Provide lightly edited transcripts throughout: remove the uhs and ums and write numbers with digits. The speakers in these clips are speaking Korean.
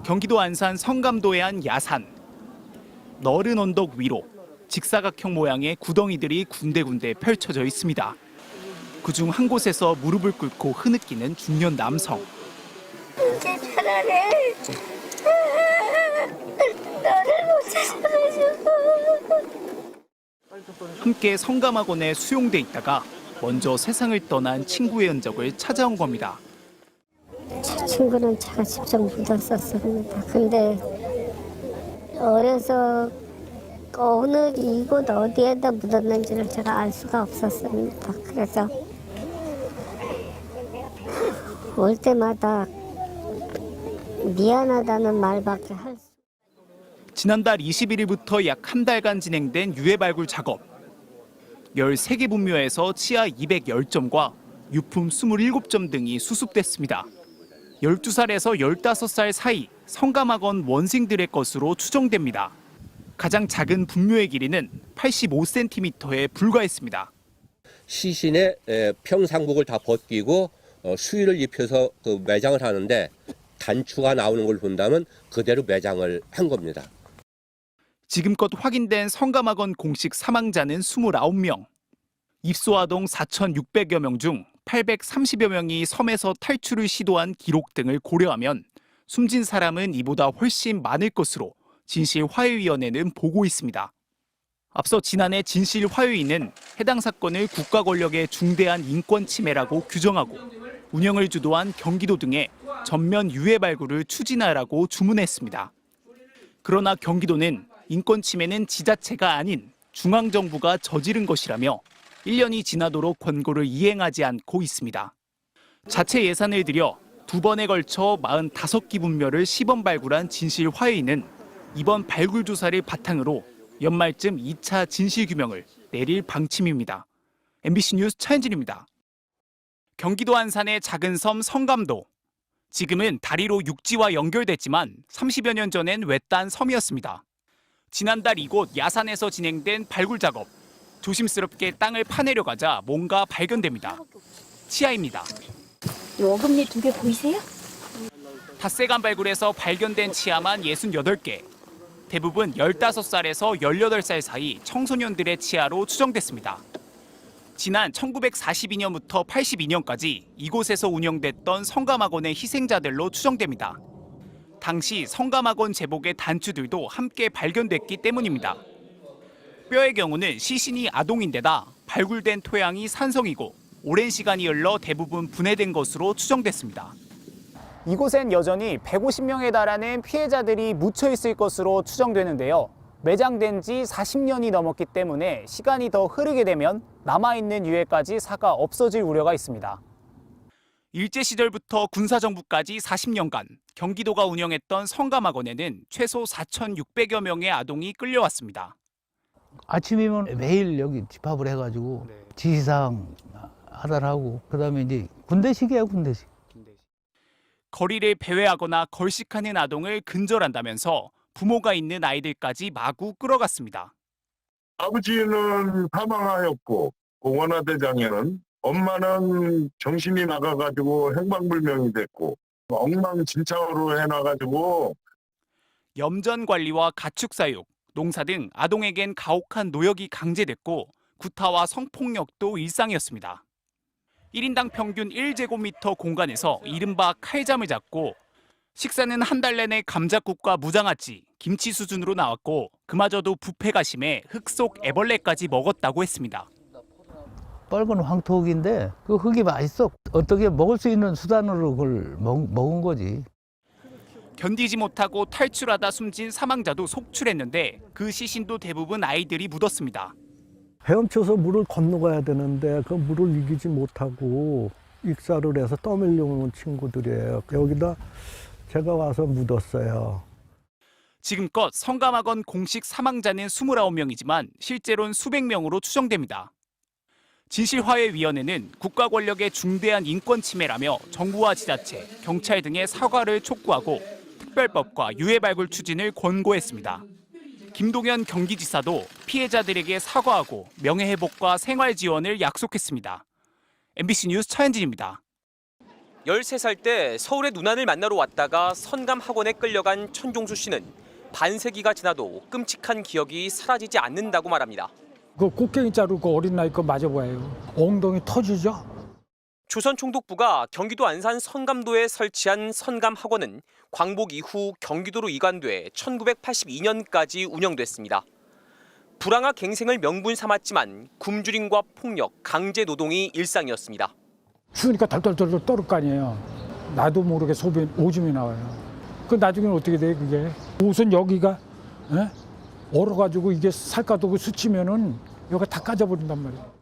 경기도 안산 성감도의 한 야산. 너른 언덕 위로 직사각형 모양의 구덩이들이 군데군데 펼쳐져 있습니다. 그중 한 곳에서 무릎을 꿇고 흐느끼는 중년 남성. 이제 편안해. 너를 못 찾아가지고. 함께 성감학원에 수용돼 있다가 먼저 세상을 떠난 친구의 흔적을 찾아온 겁니다. 제 친구는 제가 직접 묻었었습니다. 근데 어려서 어느 이곳 어디에다 묻었는지를 제가 알 수가 없었습니다. 그래서 올 때마다 미안하다는 말밖에 할 수. 지난달 21일부터 약 한 달간 진행된 유해 발굴 작업. 13개 분묘에서 치아 210점과 유품 27점 등이 수습됐습니다. 12살에서 15살 사이 성감학원 원생들의 것으로 추정됩니다. 가장 작은 분묘의 길이는 85cm에 불과했습니다. 시신의 평상복을 다 벗기고 수의를 입혀서 그 매장을 하는데 단추가 나오는 걸 본다면 그대로 매장을 한 겁니다. 지금껏 확인된 성감학원 공식 사망자는 29명. 입소 아동 4,600여 명 중 830여 명이 섬에서 탈출을 시도한 기록 등을 고려하면 숨진 사람은 이보다 훨씬 많을 것으로 진실화해위원회는 보고 있습니다. 앞서 지난해 진실화해위는 해당 사건을 국가 권력의 중대한 인권 침해라고 규정하고 운영을 주도한 경기도 등에 전면 유해 발굴을 추진하라고 주문했습니다. 그러나 경기도는 인권 침해는 지자체가 아닌 중앙정부가 저지른 것이라며 1년이 지나도록 권고를 이행하지 않고 있습니다. 자체 예산을 들여 2번에 걸쳐 45기 분묘를 시범 발굴한 진실화해위는 이번 발굴 조사를 바탕으로 연말쯤 2차 진실규명을 내릴 방침입니다. MBC 뉴스 차현진입니다. 경기도 안산의 작은 섬 성감도. 지금은 다리로 육지와 연결됐지만 30여 년 전엔 외딴 섬이었습니다. 지난달 이곳 야산에서 진행된 발굴 작업. 조심스럽게 땅을 파내려 가자 뭔가 발견됩니다. 치아입니다. 어금니 2개 보이세요? 닷새간 발굴에서 발견된 치아만 68개. 대부분 15살에서 18살 사이 청소년들의 치아로 추정됐습니다. 지난 1942년부터 82년까지 이곳에서 운영됐던 성감학원의 희생자들로 추정됩니다. 당시 성감학원 제복의 단추들도 함께 발견됐기 때문입니다. 뼈의 경우는 시신이 아동인데다 발굴된 토양이 산성이고 오랜 시간이 흘러 대부분 분해된 것으로 추정됐습니다. 이곳엔 여전히 150명에 달하는 피해자들이 묻혀 있을 것으로 추정되는데요. 매장된 지 40년이 넘었기 때문에 시간이 더 흐르게 되면 남아있는 유해까지 사가 없어질 우려가 있습니다. 일제시절부터 군사정부까지 40년간 경기도가 운영했던 성감학원에는 최소 4,600여 명의 아동이 끌려왔습니다. 아침이면 매일 여기 집합을 해가지고 지시사항 하달하고 그다음에 이제 군대식이에요, 군대식. 거리를 배회하거나 걸식하는 아동을 근절한다면서 부모가 있는 아이들까지 마구 끌어갔습니다. 아버지는 사망하였고 공원화대장에는 엄마는 정신이 나가가지고 행방불명이 됐고 엉망진창으로 해놔가지고 염전관리와 가축사육, 농사 등 아동에겐 가혹한 노역이 강제됐고 구타와 성폭력도 일상이었습니다. 1인당 평균 1제곱미터 공간에서 이른바 칼잠을 잡고 식사는 한 달 내내 감자국과 무장아찌, 김치 수준으로 나왔고 그마저도 부패가 심해 흙 속 애벌레까지 먹었다고 했습니다. 빨간 황토흙인데 그 흙이 맛있어. 어떻게 먹을 수 있는 수단으로 그걸 먹은 거지. 견디지 못하고 탈출하다 숨진 사망자도 속출했는데 그 시신도 대부분 아이들이 묻었습니다. 헤엄쳐서 물을 건너가야 되는데 그 물을 이기지 못하고 익사를 해서 떠밀려오는 친구들이에요. 여기다 제가 와서 묻었어요. 지금껏 성감학원 공식 사망자는 29명이지만 실제로는 수백 명으로 추정됩니다. 진실화해위원회는 국가 권력의 중대한 인권 침해라며 정부와 지자체, 경찰 등의 사과를 촉구하고 특별법과 유해 발굴 추진을 권고했습니다. 김동연 경기지사도 피해자들에게 사과하고 명예회복과 생활 지원을 약속했습니다. MBC 뉴스 차현진입니다. 13살 때 서울의 누난을 만나러 왔다가 선감학원에 끌려간 천종수 씨는 반세기가 지나도 끔찍한 기억이 사라지지 않는다고 말합니다. 그 꽃갱이 자르고 어린 나이 거 맞아봐요. 엉덩이 터지죠? 조선총독부가 경기도 안산 선감도에 설치한 선감학원은 광복 이후 경기도로 이관돼 1982년까지 운영됐습니다. 불황화 갱생을 명분 삼았지만 굶주림과 폭력, 강제 노동이 일상이었습니다. 추우니까 덜덜덜 떨을 거 아니에요. 나도 모르게 소변 오줌이 나와요. 그 나중에는 어떻게 돼 그게? 우선 여기가 얼어가지고 이게 살갗도 스치면은 여기가 다 까져버린단 말이에요.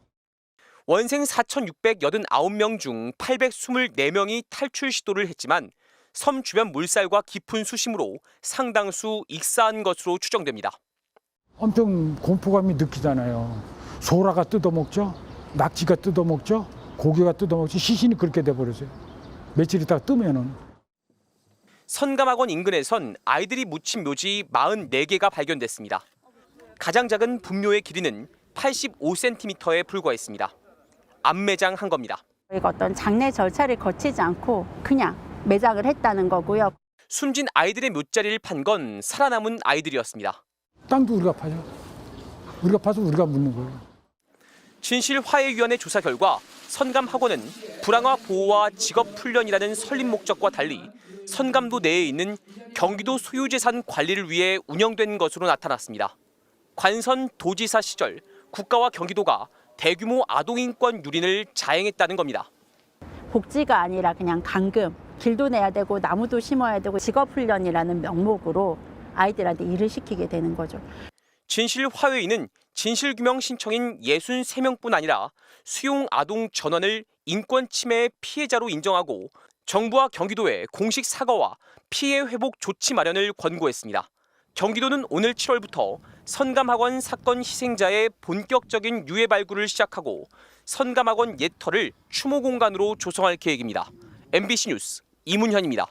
원생 4,689명 중 824명이 탈출 시도를 했지만 섬 주변 물살과 깊은 수심으로 상당수 익사한 것으로 추정됩니다. 엄청 공포감이 느끼잖아요. 소라가 뜯어먹죠. 낙지가 뜯어먹죠. 고기가 뜯어먹죠. 시신이 그렇게 돼버렸어요. 며칠 있다가 뜨면은. 선감학원 인근에선 아이들이 묻힌 묘지 44개가 발견됐습니다. 가장 작은 분묘의 길이는 85cm에 불과했습니다. 암매장한 겁니다. 이거 어떤 장례 절차를 거치지 않고 그냥 매장을 했다는 거고요. 숨진 아이들의 묘자리를 판 건 살아남은 아이들이었습니다. 땅도 우리가 파죠. 우리가 파서 우리가 묻는 거예요. 진실화해위원회 조사 결과 선감학원은 불황화 보호와 직업훈련이라는 설립 목적과 달리 선감도 내에 있는 경기도 소유재산 관리를 위해 운영된 것으로 나타났습니다. 관선 도지사 시절 국가와 경기도가 대규모 아동인권 유린을 자행했다는 겁니다. 복지가 아니라 그냥 감금, 길도 내야 되고 나무도 심어야 되고 직업훈련이라는 명목으로 아이들한테 일을 시키게 되는 거죠. 진실화해위는 진실규명 신청인 63명뿐 아니라 수용 아동 전원을 인권 침해의 피해자로 인정하고 정부와 경기도에 공식 사과와 피해 회복 조치 마련을 권고했습니다. 경기도는 오늘 7월부터 선감학원 사건 희생자의 본격적인 유해 발굴을 시작하고 선감학원 옛터를 추모 공간으로 조성할 계획입니다. MBC 뉴스 이문현입니다.